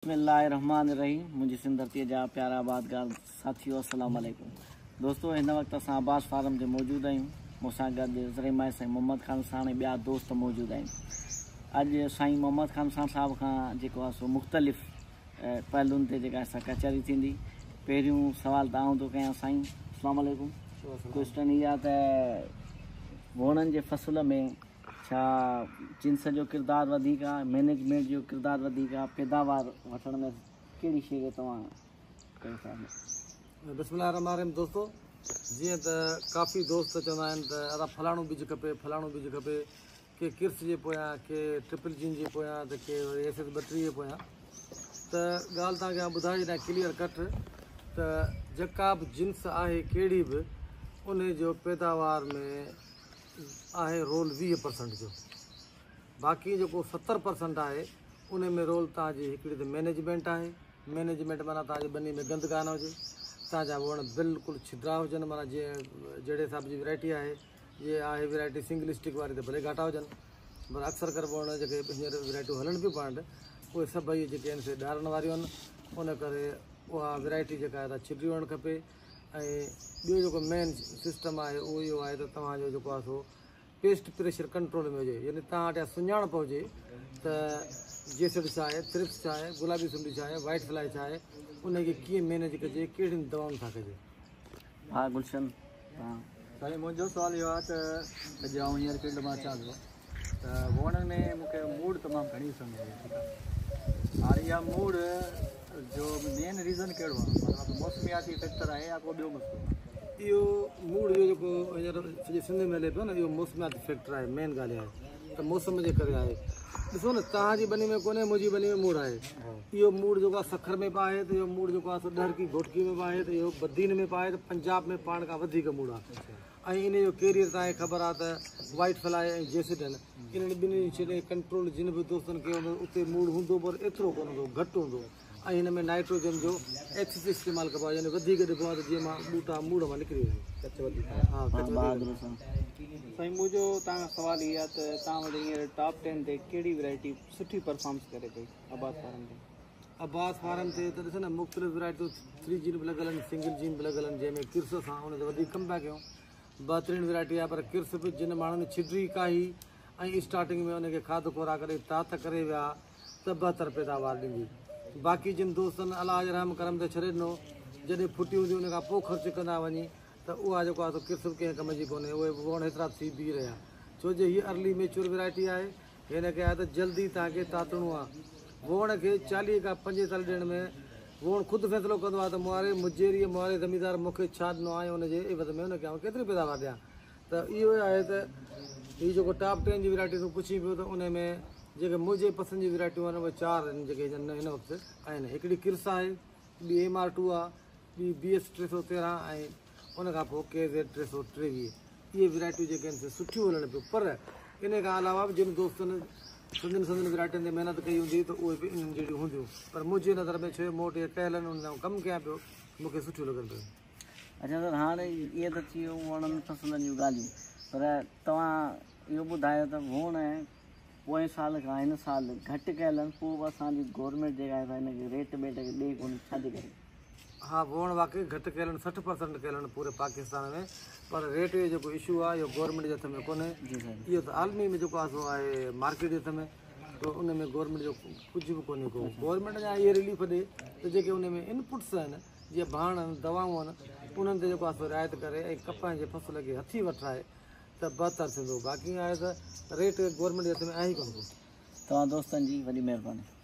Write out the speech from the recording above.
बिस्मिल्लाहिर्रहमानिर्रहीम। मुझे सिंधरती जा प्यारा आबादगार साथियों अस्सलाम वालेकुम। दोस्तों इन वक्त असां अब्बास फार्म से मौजूद आहियूं। मूंसां गॾु ज़रीमाए साईं मोहम्मद खान साण ॿिया दोस्त मौजूद आहिनि। अॼु साईं मोहम्मद खान साहब खां जेको आहे सो मुख़्तलिफ़ पहलुनि ते जेका कचहरी थींदी। पहिरियों सवाल तव्हां थो कयां साईं, अस्सलाम वालेकुम। क्वेश्चन इहा त वणनि जे फ़सुल में छा जिन्स जो किरदारु वधीक आहे, मैनेजमेंट जो किरदारु वधीक आहे, पैदावार वठण में कहिड़ी शइ खे तव्हां कयो था? बिस्मिल्लाहिर्रहमानिर्रहीम। दोस्तों जीअं त काफ़ी दोस्त चवंदा आहिनि त अदा फलाणो बीज खपे, फलाणो बीज खपे, के किर्स जे पोयां, के ट्रिपल जिन जे पोयां, त के वरी SS32 जे पोयां। त ॻाल्हि तव्हांखे ॿुधाए छॾियां क्लियर कट त जेका बि जिन्स आहे कहिड़ी बि उन जो पैदावार में आहे रोल 20% जो। बाक़ी जेको 70% आहे उन में रोल तव्हांजी हिकिड़ी त मैनेजमेंट आहे। मैनेजमेंट माना तव्हांजी ॿनी में गंद कान हुजे, तव्हांजा वण बिल्कुलु छिद्रा हुजनि, माना जीअं जहिड़े हिसाब जी वैरायटी आहे। जीअं आहे वैरायटी सिंगल स्टिक वारी त भले घाटा हुजनि, पर अक्सर करे वण जेके हींअर वैरायटियूं हलनि पियूं पाण उहे सभई जेके आहिनि से ॾारण वारियूं आहिनि। उन करे उहा वैरायटी जेका आहे त छिद्री हुअणु खपे। ऐं ॿियो जेको मेन सिस्टम आहे उहो इहो आहे त तव्हांजो जेको आहे सो पेस्ट प्रेशर कंट्रोल में हुजे। यानी तव्हां वटि सुञाणप हुजे त जेसिड छा आहे, थ्रिप्स छा आहे, गुलाबी सुंडी छा आहे, वाइट फ्लाई छा आहे, उनखे कीअं मैनेज कजे, कहिड़ियुनि दवाउनि सां कजे। हा गुलशन, साईं मुंहिंजो सुवालु इहो आहे त अॼु आउं हींअर फील्ड मां अचां थो त वणनि में मूंखे मूड़ तमामु घणी ॾिसण में आई। हाणे इहा मूड़ जो मेन रीज़न कहिड़ो आहे? मतिलबु मौसमियाती फैक्टर आहे या को ॿियो मसइलो? इहो मूड जो जेको हींअर सॼे सिंध में हले पियो न, इहो मौसमियाती फैक्टर आहे। मेन ॻाल्हि आहे त मौसम जे करे आहे। ॾिसो न, तव्हांजी ॿनी में कोन्हे, मुंहिंजी ॿनी में मूड़ आहे। इहो मूड़ जेको आहे सखर में बि आहे, त इहो मूड़ जेको आहे सो ॾहरकी घोटकी में बि आहे, त इहो बदीन में बि आहे, त पंजाब में पाण खां वधीक मूड़ आहे। ऐं इन जो कैरियर तव्हांखे ख़बर आहे त वाइट फ्लाई ऐं जेसिड आहिनि। इन्हनि ॿिन्हिनि शयुनि कंट्रोल जिन बि दोस्तनि कयो हूंदो उते मूड़ हूंदो, पर एतिरो कोन हूंदो, घटि हूंदो। ऐं हिन में नाइट्रोजन जो एक्सेस इस्तेमालु कबो आहे, यानी वधीक ॾिबो आहे त जीअं मां ॿूटा मूड़ मां निकिरी वञे। हा साईं मुंहिंजो तव्हां खां सुवालु इहो आहे त तव्हां वटि हींअर टॉप 10 ते कहिड़ी वैरायटी सुठी परफॉर्मेंस करे पई अब्बास फार्म ते? अब्बास फार्म ते त ॾिसो न, मुख़्तलिफ़ वैरायटियूं 3 जीन बि लॻल आहिनि, सिंगल जीन बि लॻल आहिनि, जंहिंमें किर्स सां उन ते वधीक कम पिया कयूं। बहितरीनु वैरायटी आहे, पर किर्स बि जिन माण्हुनि छिड्री काई ऐं स्टार्टिंग में उनखे खाद खुराक करे तात करे विया त बहितर पैदावार ॾींदी। बाक़ी जिन दोस्तनि अलाह रहम करम ते छॾे ॾिनो, जॾहिं फुटी हूंदी उन खां पोइ ख़र्चु कंदा वञी, त उहा जेको आहे किर्स बि कंहिं कम जी कोन्हे। उहे वण हेतिरा थी बीह रहिया, छो जो हीअ अर्ली मेच्योर वैरायटी आहे। हिनखे आहे त जल्दी तव्हांखे तातणो आहे। वण खे 40 खां 45 ॾियण में वण ख़ुदि फ़ैसिलो कंदो आहे त मुआरे ज़मीदार मूंखे छा ॾिनो आहे, हुनजे एवज़ में हुनखे आउं केतिरी पैदावार ॾियां। त इहो आहे त हीअ जेको टॉप 10 जी वैरायटी तूं पुछी पियो, त उन में जेके मुंहिंजे पसंदि जी वैरायटियूं आहिनि उहे 4 आहिनि जेके हिन वक़्तु आहिनि। हिकिड़ी किर्स आहे, ॿी MR2 आहे, ॿी BS 313 ऐं उनखां पोइ KZ 323। इहे वैरायटियूं जेके आहिनि से सुठियूं हलनि पियूं। पर इन खां अलावा बि जिन दोस्तनि संदनि वैरायटियुनि ते महिनत कई हूंदी त उहे बि इन्हनि जहिड़ियूं हूंदियूं। पर मुंहिंजे नज़र में छो मूं वटि कयल आहिनि, उन सां कमु कयां पियो, मूंखे सुठियूं लॻनि पियूं। अच्छा सर, हाणे इहे त थी वियूं वणनि फ़सुलनि जूं ॻाल्हियूं, पर तव्हां इहो ॿुधायो त वण पोएं साल खां हिन साल घटि कयल आहिनि, पोइ बि असांजी गवर्नमेंट जेका आहे हिनखे रेट वेट ॾे कोन्हे, छाजे करे? हा, वण वाक़ई घटि कयल आहिनि, 60% कयल आहिनि पूरे पाकिस्तान में। पर रेट जो जेको इशू आहे इहो गवर्नमेंट जे हथ में कोन्हे। इहो त आलमी में जेको आहे सो आहे मार्केट जे हथ में, त उन में गवर्नमेंट जो कुझु बि कोन्हे को। गवर्नमेंट जा इहे रिलीफ ॾे त जेके उन में इनपुट्स आहिनि, जीअं भाण आहिनि, दवाऊं आहिनि, उन्हनि ते जेको आहे सो रिआयत करे ऐं कपास जे फसल खे हथी वठाए त बहितर थींदो। बाक़ी आहे त रेट गवर्नमेंट जे हथ में आहे ई कोन को। तव्हां दोस्तनि जी वॾी महिरबानी।